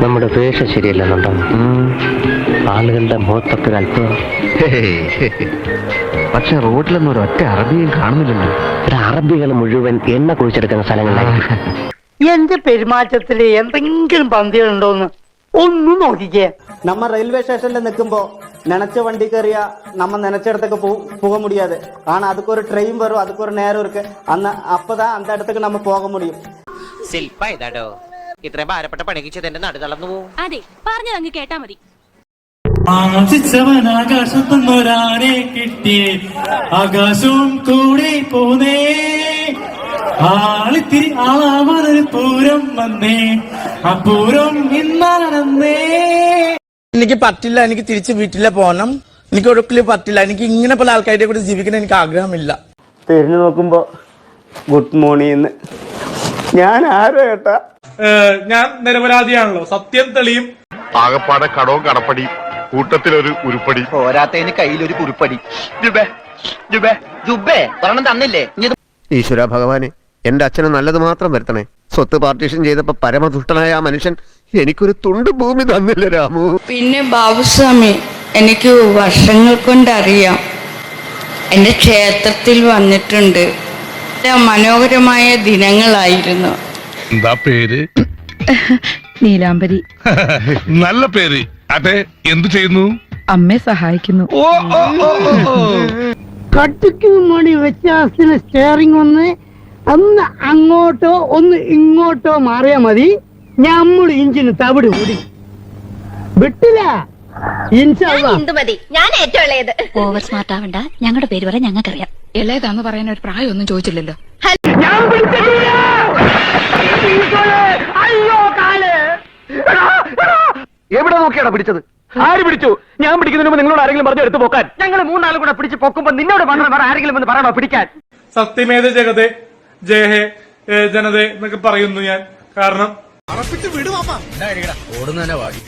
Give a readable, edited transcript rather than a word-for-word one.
നമ്മുടെ വേഷം ശരിയല്ലെന്നുണ്ടോ? ആളുകളുടെ മുഖത്തൊക്കെ അല്പം. പക്ഷെ റോഡിലൊന്നും ഒരൊറ്റ അറബിയും കാണുന്നില്ലല്ലോ. അറബികൾ മുഴുവൻ എണ്ണ കുഴിച്ചെടുക്കുന്ന സ്ഥലങ്ങളിലായിരിക്കും. എന്റെ പെരുമാറ്റത്തില് എന്തെങ്കിലും പന്തികളുണ്ടോന്ന് ഒന്നും നോക്കിക്കേ. நம்ம ரயில்வே ஸ்டேஷன்ல நிக்கும்போ நினைச்ச வண்டி கறியா நம்ம நினைச்ச இடத்துக்கு போக முடியாது. ஆனா அதுக்கு ஒரு ட்ரெயின் வரும், அதுக்கு ஒரு நேரம் இருக்கு. அப்பதான் அந்த இடத்துக்கு நம்ம போக முடியும். ശില്പ ഇതാടോ ഇത്രയും ഭാരപ്പെട്ട പണിക്കിച്ചത് എന്റെ നടു തളർന്നു പോവും. അതെ പറഞ്ഞത് അങ്ങ് കേട്ടാ മതി. ആകാശത്തൊന്നൊരാനെ കിട്ടി ആകാശവും കൂടെ പോന്നേ ആളിത്തിരി ആളാവാനൊരു പൂരം വന്നേ ആ പൂരം ഇന്നാണെന്നേ. എനിക്ക് പറ്റില്ല, എനിക്ക് തിരിച്ച് വീട്ടിലെ പോകണം. എനിക്ക് ഒരിക്കലും പറ്റില്ല. എനിക്ക് ഇങ്ങനെ പല ആൾക്കാരുടെ കൂടെ ജീവിക്കാൻ എനിക്ക് ആഗ്രഹമില്ല. തിരിഞ്ഞു നോക്കുമ്പോ ഗുഡ് മോർണിംഗ്. ഞാൻ ആരോ ഏട്ടാ, ഞാൻ നിരപരാധിയാണല്ലോ, സത്യം തെളിയും. ആകപ്പാടെ കടവും കടപ്പടി, കൂട്ടത്തിലൊരു ഉരുപ്പടി, പോരാത്തതിന് കയ്യിലൊരു കുറിപ്പടി. തന്നില്ലേ? ഈശ്വര ഭഗവാനെ, എന്റെ അച്ഛന് നല്ലത് മാത്രം വരുത്തണേ. സ്വത്ത് പാർട്ടീഷൻ ചെയ്തപ്പോ പരമദുഷ്ടനായ ആ മനുഷ്യൻ എനിക്കൊരു തുണ്ട് ഭൂമി തന്നില്ല രാമു. പിന്നെ ബാബുസ്വാമി, എനിക്ക് വർഷങ്ങൾ കൊണ്ടറിയാം. എന്റെ ക്ഷേത്രത്തിൽ വന്നിട്ടുണ്ട്. മനോഹരമായ ദിനങ്ങളായിരുന്നു. എന്താ പേര്? നീലാംബരി. നല്ല പേര്. അതെ, എന്തു ചെയ്യുന്നു? അമ്മയെ സഹായിക്കുന്നു. കട്ടിക്ക് മണി വ്യത്യാസത്തിന് സ്റ്റിയറിംഗ് ഒന്ന് അങ്ങോട്ടോ ഒന്ന് ഇങ്ങോട്ടോ മാറിയാ മതി. നമ്മൾ ഇഞ്ചിന് തവിട് കൂടി വിട്ടില്ല. മതി, ഞാൻ ഏറ്റവും ഇളയത്. ഓവർ സ്മാർട്ട് ആവണ്ട, ഞങ്ങളുടെ പേര് പറയാൻ ഞങ്ങൾക്കറിയാം. ഇളയതാന്ന് പറയാൻ ഒരു പ്രായമൊന്നും ചോദിച്ചില്ലല്ലോ. ഞാൻ പിടിച്ചിട്ടില്ല. അയ്യോ കാല്. എവിടെ നോക്കിയാടാ പിടിച്ചത്? ആര് പിടിച്ചു? ഞാൻ പിടിക്കുന്നതിന് മുമ്പ് നിങ്ങളോട് ആരെങ്കിലും പറഞ്ഞു എടുത്തു പോക്കാൻ? ഞങ്ങൾ മൂന്നാളും കൂടെ പിടിച്ച് പൊക്കുമ്പോ നിന്നോട് പറഞ്ഞു വേറെ ആരെങ്കിലും എന്ന് പറയണോ പിടിക്കാൻ? സത്യമേത ജഗതേ ജയഹേ ജനതേ എന്നൊക്കെ പറയുന്നു ഞാൻ. കാരണം ഓടുന്നതന്നെ വാങ്ങി.